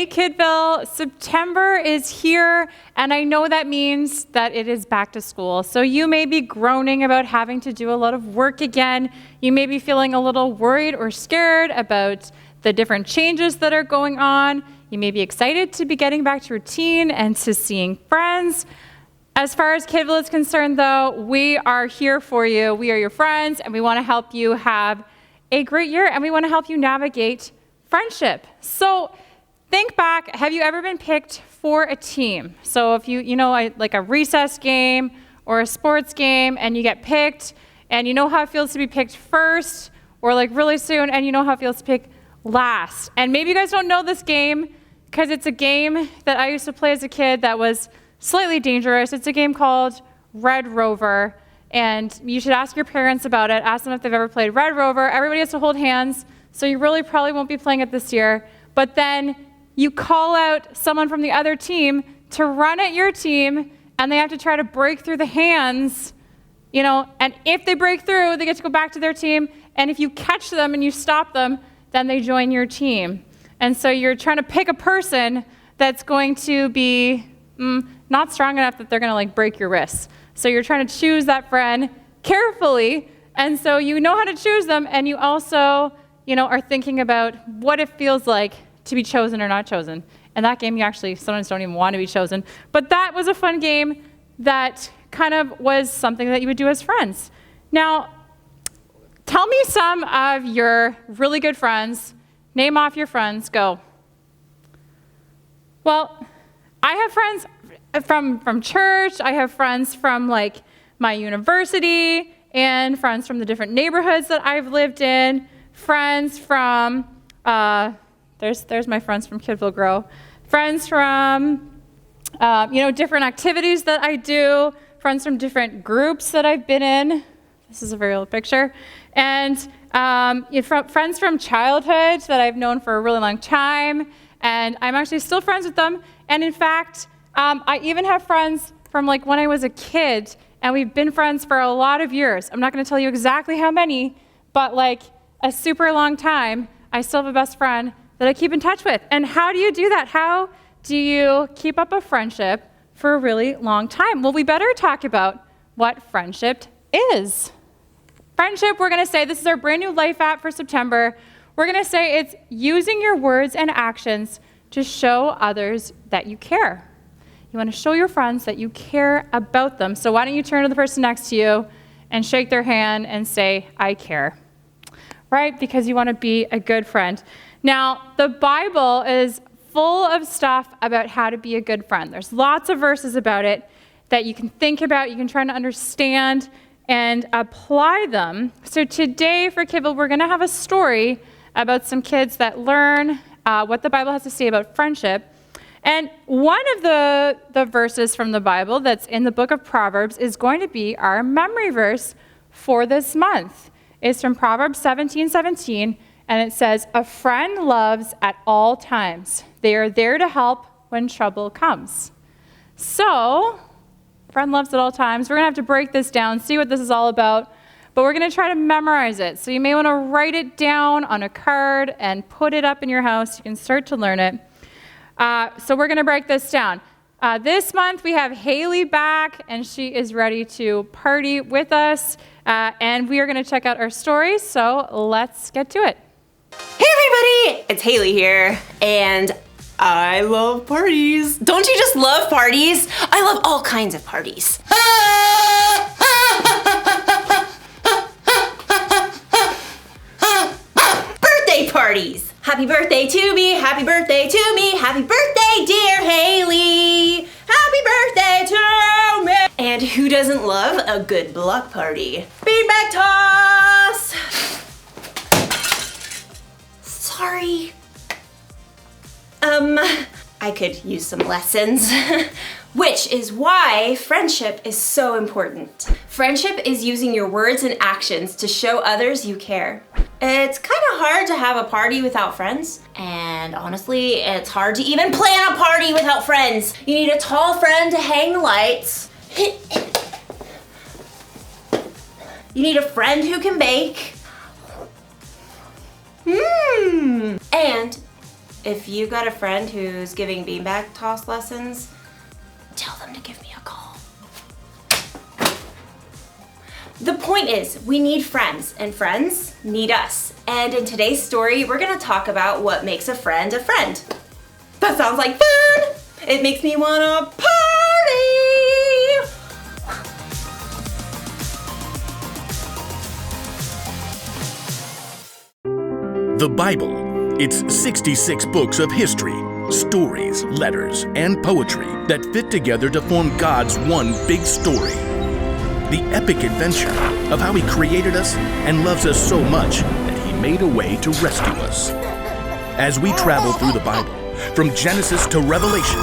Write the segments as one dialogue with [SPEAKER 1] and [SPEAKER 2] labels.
[SPEAKER 1] Kidville, September is here, and I know that means that it is back to school. So you may be groaning about having to do a lot of work again. You may be feeling a little worried or scared about the different changes that are going on. You may be excited to be getting back to routine and to seeing friends. As far as Kidville is concerned, though, we are here for you. We are your friends, and we want to help you have a great year, and we want to help you navigate friendship. So think back, have you ever been picked for a team? So if like a recess game or a sports game, and you get picked, and you know how it feels to be picked first, or like really soon, and you know how it feels to pick last. And maybe you guys don't know this game, because it's a game that I used to play as a kid that was slightly dangerous. It's a game called Red Rover, and you should ask your parents about it. Ask them if they've ever played Red Rover. Everybody has to hold hands, so you really probably won't be playing it this year. But then you call out someone from the other team to run at your team, and they have to try to break through the hands, and if they break through, they get to go back to their team, and if you catch them and you stop them, then they join your team. And so you're trying to pick a person that's going to be not strong enough that they're going to break your wrists. So you're trying to choose that friend carefully, and so you know how to choose them, and you also, are thinking about what it feels like to be chosen or not chosen. And that game, you actually sometimes don't even want to be chosen. But that was a fun game that kind of was something that you would do as friends. Now, tell me some of your really good friends. Name off your friends. Go. Well, I have friends from church. I have friends from my university, and friends from the different neighborhoods that I've lived in. Friends from there's my friends from Kidville Grow. Friends from different activities that I do. Friends from different groups that I've been in. This is a very old picture. And friends from childhood that I've known for a really long time, and I'm actually still friends with them. And in fact, I even have friends from when I was a kid, and we've been friends for a lot of years. I'm not going to tell you exactly how many, but a super long time. I still have a best friend that I keep in touch with. And how do you do that? How do you keep up a friendship for a really long time? Well, we better talk about what friendship is. Friendship, we're going to say, this is our brand new LifeApp for September. We're going to say it's using your words and actions to show others that you care. You want to show your friends that you care about them. So why don't you turn to the person next to you and shake their hand and say, I care, right? Because you want to be a good friend. Now, the Bible is full of stuff about how to be a good friend. There's lots of verses about it that you can think about, you can try to understand and apply them. So today for Kidville, we're going to have a story about some kids that learn what the Bible has to say about friendship. And one of the verses from the Bible that's in the book of Proverbs is going to be our memory verse for this month. It's from Proverbs 17:17, and it says, "A friend loves at all times. They are there to help when trouble comes." So, friend loves at all times. We're going to have to break this down, see what this is all about, but we're going to try to memorize it. So you may want to write it down on a card and put it up in your house. You can start to learn it. So we're going to break this down. This month we have Haley back, and she is ready to party with us. And we are going to check out our stories, so let's get to it.
[SPEAKER 2] Hey everybody, it's Haley here, and I love parties. Don't you just love parties? I love all kinds of parties. Birthday parties. Happy birthday to me, happy birthday to me, happy birthday dear Haley. Happy birthday to me. And who doesn't love a good block party? Beanbag toss. Sorry. I could use some lessons. Which is why friendship is so important. Friendship is using your words and actions to show others you care. It's kind of hard to have a party without friends. And honestly, it's hard to even plan a party without friends. You need a tall friend to hang the lights. You need a friend who can bake. And if you got a friend who's giving beanbag toss lessons, tell them to give me a call. The point is, we need friends, and friends need us. And in today's story, we're gonna talk about what makes a friend a friend. That sounds like fun! It makes me wanna party!
[SPEAKER 3] The Bible. It's 66 books of history, stories, letters, and poetry that fit together to form God's one big story. The epic adventure of how He created us and loves us so much that He made a way to rescue us. As we travel through the Bible, from Genesis to Revelation,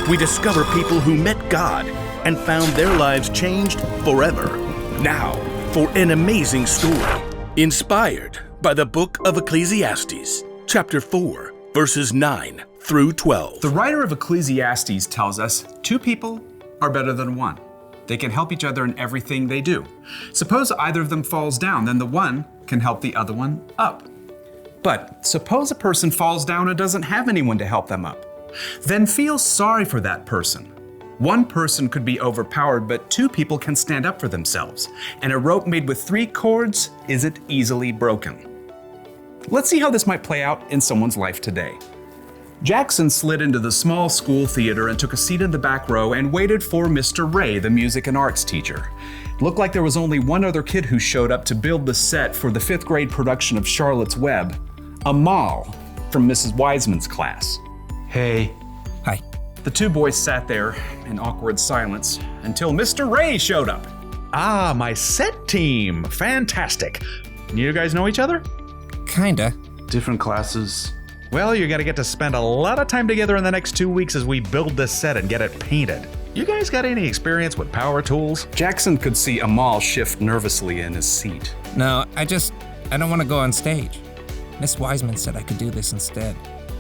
[SPEAKER 3] we discover people who met God and found their lives changed forever. Now, for an amazing story, inspired by the book of Ecclesiastes, chapter 4, verses 9 through 12.
[SPEAKER 4] The writer of Ecclesiastes tells us 2 people are better than 1. They can help each other in everything they do. Suppose either of them falls down, then the one can help the other one up. But suppose a person falls down and doesn't have anyone to help them up. Then feel sorry for that person. One person could be overpowered, but 2 people can stand up for themselves. And a rope made with 3 cords isn't easily broken. Let's see how this might play out in someone's life today. Jackson slid into the small school theater and took a seat in the back row and waited for Mr. Ray, the music and arts teacher. It looked like there was only one other kid who showed up to build the set for the 5th grade production of Charlotte's Web, Amal from Mrs. Wiseman's class. Hey.
[SPEAKER 5] Hi.
[SPEAKER 4] The 2 boys sat there in awkward silence until Mr. Ray showed up.
[SPEAKER 6] Ah, my set team. Fantastic. You guys know each other?
[SPEAKER 5] Kinda.
[SPEAKER 4] Different classes.
[SPEAKER 6] Well, you're gonna get to spend a lot of time together in the next 2 weeks as we build this set and get it painted. You guys got any experience with power tools?
[SPEAKER 4] Jackson could see Amal shift nervously in his seat.
[SPEAKER 5] No, I don't want to go on stage. Miss Wiseman said I could do this instead.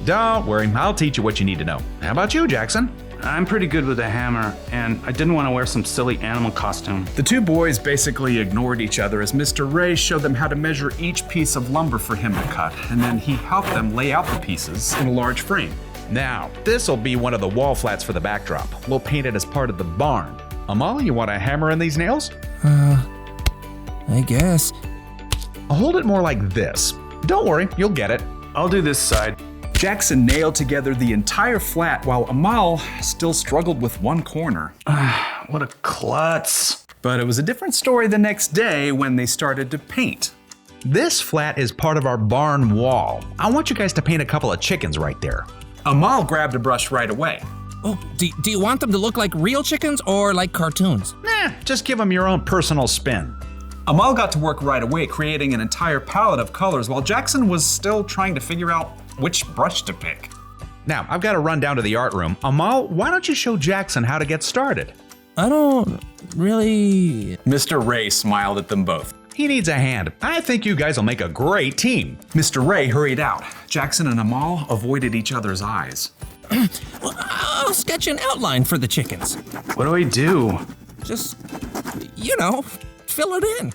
[SPEAKER 6] Don't worry, I'll teach you what you need to know. How about you, Jackson?
[SPEAKER 7] I'm pretty good with a hammer, and I didn't want to wear some silly animal costume.
[SPEAKER 4] The 2 boys basically ignored each other as Mr. Ray showed them how to measure each piece of lumber for him to cut, and then he helped them lay out the pieces in a large frame.
[SPEAKER 6] Now, this'll be one of the wall flats for the backdrop. We'll paint it as part of the barn. Amal, you want to hammer in these nails?
[SPEAKER 5] I guess.
[SPEAKER 6] Hold it more like this. Don't worry, you'll get it.
[SPEAKER 7] I'll do this side.
[SPEAKER 4] Jackson nailed together the entire flat while Amal still struggled with one corner.
[SPEAKER 7] What a klutz.
[SPEAKER 4] But it was a different story the next day when they started to paint.
[SPEAKER 6] This flat is part of our barn wall. I want you guys to paint a couple of chickens right there.
[SPEAKER 4] Amal grabbed a brush right away.
[SPEAKER 5] Oh, do you want them to look like real chickens or like cartoons?
[SPEAKER 6] Just give them your own personal spin.
[SPEAKER 4] Amal got to work right away, creating an entire palette of colors while Jackson was still trying to figure out which brush to pick.
[SPEAKER 6] Now, I've got to run down to the art room. Amal, why don't you show Jackson how to get started?
[SPEAKER 5] I don't really...
[SPEAKER 4] Mr. Ray smiled at them both.
[SPEAKER 6] He needs a hand. I think you guys will make a great team.
[SPEAKER 4] Mr. Ray hurried out. Jackson and Amal avoided each other's eyes.
[SPEAKER 5] Well, I'll sketch an outline for the chickens.
[SPEAKER 7] What do I do?
[SPEAKER 5] Just, fill it in.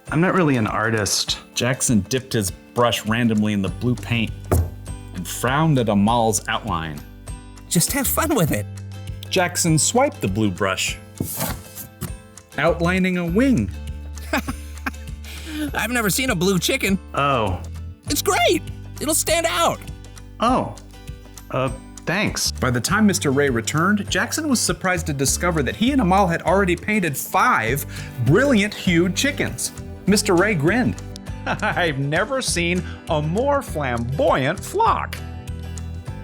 [SPEAKER 7] I'm not really an artist.
[SPEAKER 4] Jackson dipped his brush randomly in the blue paint and frowned at Amal's outline.
[SPEAKER 5] Just have fun with it.
[SPEAKER 4] Jackson swiped the blue brush, outlining a wing.
[SPEAKER 5] I've never seen a blue chicken.
[SPEAKER 7] Oh.
[SPEAKER 5] It's great. It'll stand out.
[SPEAKER 7] Oh. Thanks.
[SPEAKER 4] By the time Mr. Ray returned, Jackson was surprised to discover that he and Amal had already painted 5 brilliant hued chickens. Mr. Ray grinned.
[SPEAKER 6] I've never seen a more flamboyant flock.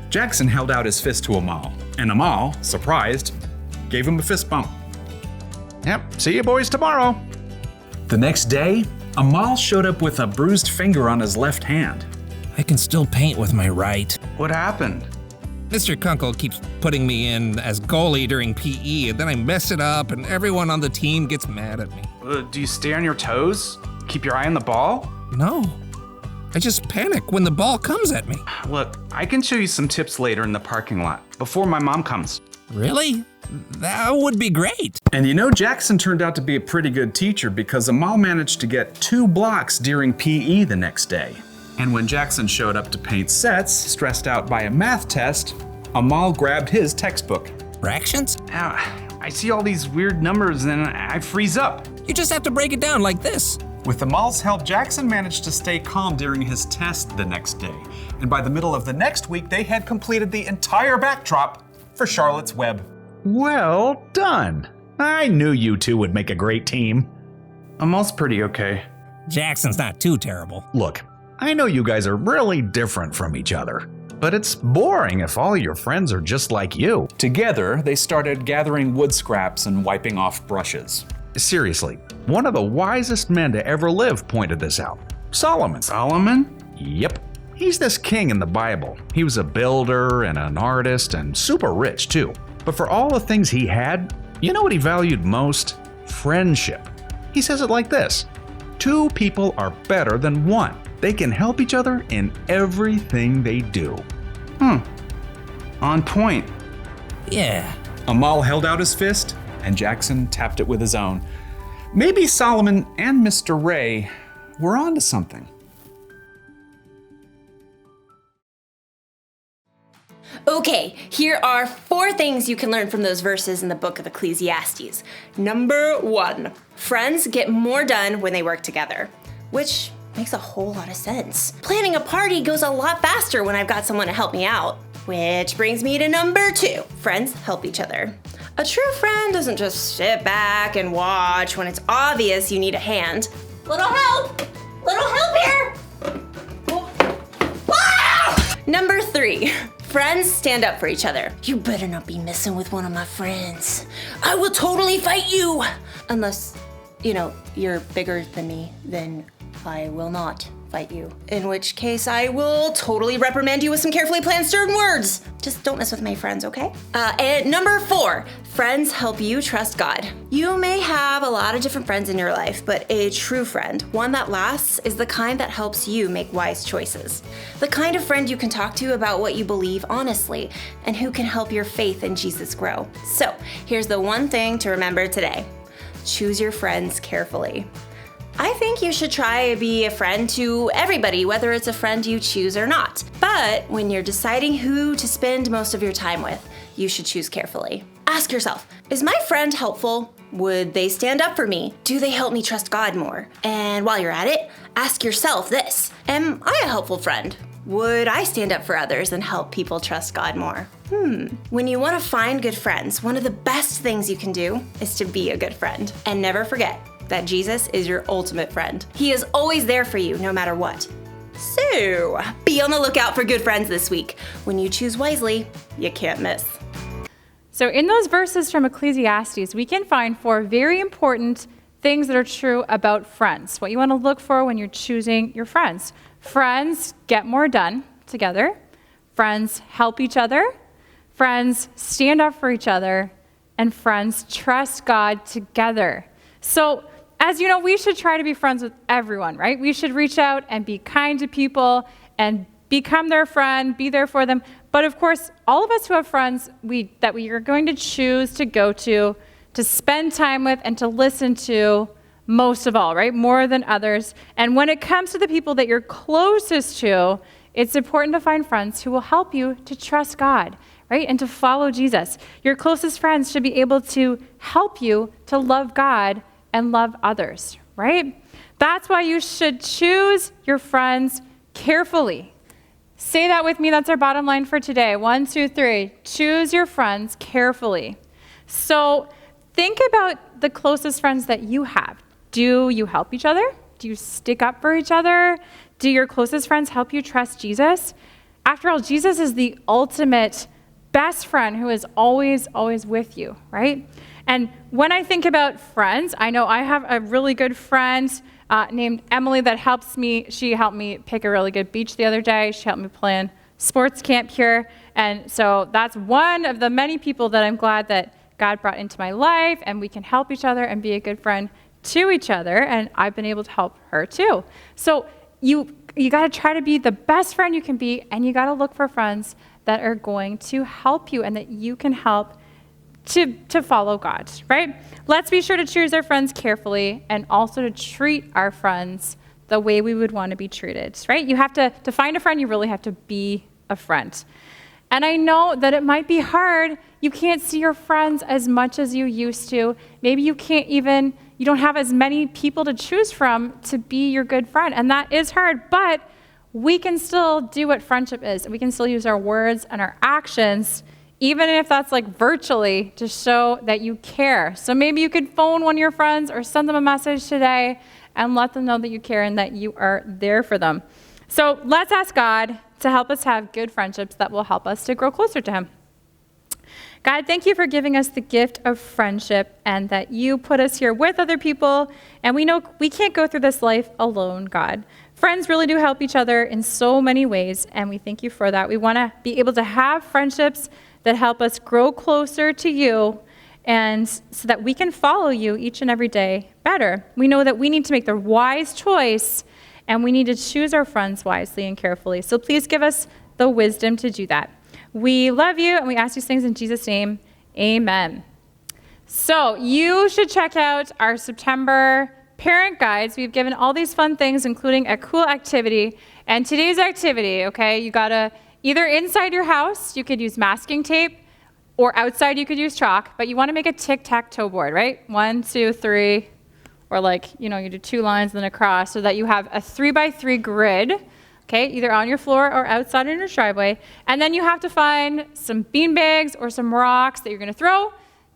[SPEAKER 4] Jackson held out his fist to Amal, and Amal, surprised, gave him a fist bump.
[SPEAKER 6] Yep, see you boys tomorrow.
[SPEAKER 4] The next day, Amal showed up with a bruised finger on his left hand.
[SPEAKER 5] I can still paint with my right.
[SPEAKER 7] What happened?
[SPEAKER 5] Mr. Kunkel keeps putting me in as goalie during PE, and then I mess it up, and everyone on the team gets mad at me.
[SPEAKER 7] Do you stay on your toes? Keep your eye on the ball?
[SPEAKER 5] No. I just panic when the ball comes at me.
[SPEAKER 7] Look, I can show you some tips later in the parking lot, before my mom comes.
[SPEAKER 5] Really? That would be great.
[SPEAKER 4] And Jackson turned out to be a pretty good teacher because Amal managed to get 2 blocks during PE the next day. And when Jackson showed up to paint sets, stressed out by a math test, Amal grabbed his textbook.
[SPEAKER 5] Fractions?
[SPEAKER 7] I see all these weird numbers and I freeze up.
[SPEAKER 5] You just have to break it down like this.
[SPEAKER 4] With Amal's help, Jackson managed to stay calm during his test the next day. And by the middle of the next week, they had completed the entire backdrop for Charlotte's Web.
[SPEAKER 6] Well done. I knew you two would make a great team.
[SPEAKER 7] Amal's pretty okay.
[SPEAKER 5] Jackson's not too terrible.
[SPEAKER 6] Look, I know you guys are really different from each other, but it's boring if all your friends are just like you.
[SPEAKER 4] Together, they started gathering wood scraps and wiping off brushes.
[SPEAKER 6] Seriously, one of the wisest men to ever live pointed this out. Solomon.
[SPEAKER 7] Solomon?
[SPEAKER 6] Yep. He's this king in the Bible. He was a builder and an artist and super rich too. But for all the things he had, you know what he valued most? Friendship. He says it like this: 2 people are better than 1. They can help each other in everything they do.
[SPEAKER 7] On point.
[SPEAKER 5] Yeah.
[SPEAKER 4] Amal held out his fist, and Jackson tapped it with his own. Maybe Solomon and Mr. Ray were onto something.
[SPEAKER 2] Okay, here are 4 things you can learn from those verses in the book of Ecclesiastes. Number 1, friends get more done when they work together, which makes a whole lot of sense. Planning a party goes a lot faster when I've got someone to help me out. Which brings me to number 2, friends help each other. A true friend doesn't just sit back and watch when it's obvious you need a hand. Little help here! Ah! Number 3, friends stand up for each other. You better not be messing with one of my friends. I will totally fight you! Unless, you're bigger than me, then I will not fight you. In which case, I will totally reprimand you with some carefully planned stern words. Just don't mess with my friends, okay? And number 4, friends help you trust God. You may have a lot of different friends in your life, but a true friend, one that lasts, is the kind that helps you make wise choices. The kind of friend you can talk to about what you believe honestly, and who can help your faith in Jesus grow. So, here's the one thing to remember today. Choose your friends carefully. I think you should try to be a friend to everybody, whether it's a friend you choose or not. But when you're deciding who to spend most of your time with, you should choose carefully. Ask yourself, is my friend helpful? Would they stand up for me? Do they help me trust God more? And while you're at it, ask yourself this: am I a helpful friend? Would I stand up for others and help people trust God more? When you want to find good friends, one of the best things you can do is to be a good friend. And never forget that Jesus is your ultimate friend. He is always there for you, no matter what. So, be on the lookout for good friends this week. When you choose wisely, you can't miss.
[SPEAKER 1] So in those verses from Ecclesiastes, we can find 4 very important things that are true about friends. What you want to look for when you're choosing your friends. Friends get more done together. Friends help each other. Friends stand up for each other. And friends trust God together. So, as you know, we should try to be friends with everyone, right? We should reach out and be kind to people and become their friend, be there for them. But of course, all of us who have friends that we are going to choose to go to spend time with, and to listen to most of all, right? More than others. And when it comes to the people that you're closest to, it's important to find friends who will help you to trust God, right? And to follow Jesus. Your closest friends should be able to help you to love God and love others, right? That's why you should choose your friends carefully. Say that with me. That's our bottom line for today. 1, 2, 3. Choose your friends carefully. So think about the closest friends that you have. Do you help each other? Do you stick up for each other? Do your closest friends help you trust Jesus? After all, Jesus is the ultimate best friend who is always, always with you, right? And when I think about friends, I know I have a really good friend named Emily that helps me. She helped me pick a really good beach the other day. She helped me plan sports camp here. And so that's one of the many people that I'm glad that God brought into my life, and we can help each other and be a good friend to each other. And I've been able to help her too. So you got to try to be the best friend you can be, and you got to look for friends that are going to help you and that you can help to follow God, right? Let's be sure to choose our friends carefully and also to treat our friends the way we would want to be treated, right? You have to find a friend, you really have to be a friend. And I know that it might be hard. You can't see your friends as much as you used to. Maybe you don't have as many people to choose from to be your good friend. And that is hard, but we can still do what friendship is. We can still use our words and our actions, even if that's like virtually, to show that you care. So maybe you could phone one of your friends or send them a message today and let them know that you care and that you are there for them. So let's ask God to help us have good friendships that will help us to grow closer to him. God, thank you for giving us the gift of friendship and that you put us here with other people. And we know we can't go through this life alone, God. Friends really do help each other in so many ways, and we thank you for that. We want to be able to have friendships that help us grow closer to you, and so that we can follow you each and every day better. We know that we need to make the wise choice, and we need to choose our friends wisely and carefully. So please give us the wisdom to do that. We love you, and we ask these things in Jesus' name. Amen. So you should check out our September parent guides. We've given all these fun things, including a cool activity. And today's activity, okay, you gotta either inside your house, you could use masking tape, or outside you could use chalk, but you wanna make a tic-tac-toe board, right? 1, 2, 3, or you do 2 lines and then a cross, so that you have a 3x3 grid, okay, either on your floor or outside in your driveway. And then you have to find some beanbags or some rocks that you're gonna throw.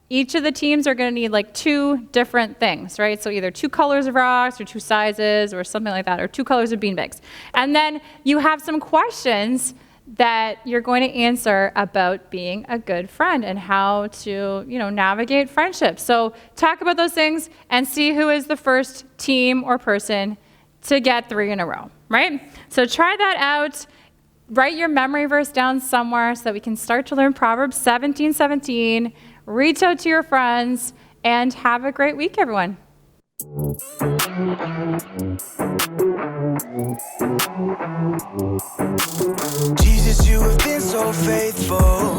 [SPEAKER 1] Each of the teams are going to need 2 different things, right? So either 2 colors of rocks or 2 sizes or something like that, or 2 colors of beanbags. And then you have some questions that you're going to answer about being a good friend and how to, navigate friendships. So talk about those things and see who is the first team or person to get 3 in a row, right? So try that out. Write your memory verse down somewhere so that we can start to learn Proverbs 17:17. Reach out to your friends, and have a great week, everyone.
[SPEAKER 8] Jesus, you have been so faithful.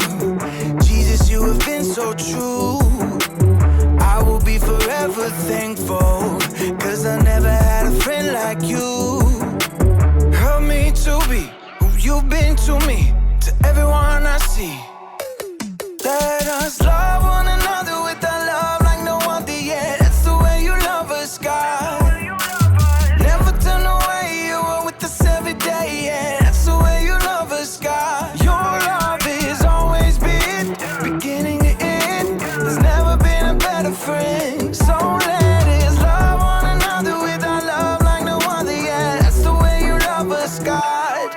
[SPEAKER 8] Jesus, you have been so true. I will be forever thankful, 'cause I never had a friend like you. Help me to be who you've been to me, to everyone I see. Let us love one another with a love like no other yet. That's the way you love us, God. Never turn away, you are with us every day, yeah. That's the way you love us, God. Your love has always been beginning to end. There's never been a better friend. So let us love one another with our love like no other yet. That's the way you love us, God.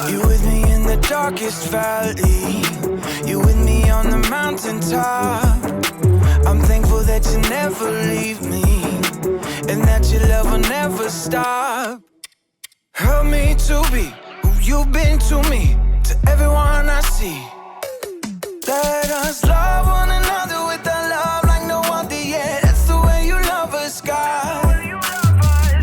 [SPEAKER 8] You with me in the darkest valley. You with me on the mountaintop. I'm thankful that you never leave me, and that your love will never stop. Help me to be who you've been to me, to everyone I see. Let us love one another with a love like no other yet. That's the way you love us, God.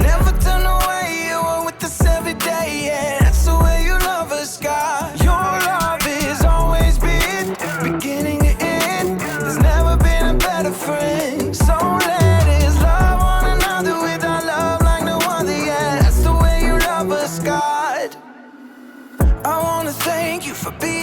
[SPEAKER 8] Never turn away, you are with us every day, yeah. That's the way you love us, God. Your love has always been beginning to end. There's never been a better friend. So let us love one another with our love like no other, yeah. That's the way you love us, God. I wanna thank you for being